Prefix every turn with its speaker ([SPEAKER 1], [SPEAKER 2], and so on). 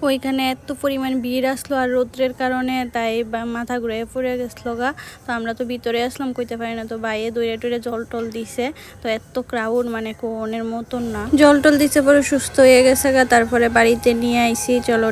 [SPEAKER 1] ওইখানে এত পরিমাণ ভিড় আসলো আর রৌদ্রের কারণে তাই মাথা ঘুরে পড়ে গেছিলো গা। তো আমরা তো ভিতরে আসলাম, কইতে পারি না, তো বাইরে দৌড়ে টুড়ে জল টল দিছে। তো এত ক্রাউড মানে কোনের মতন না, জল টল দিছে পরে সুস্থ হয়ে গেছে গা। তারপরে বাড়িতে নিয়ে আইসি। চলো।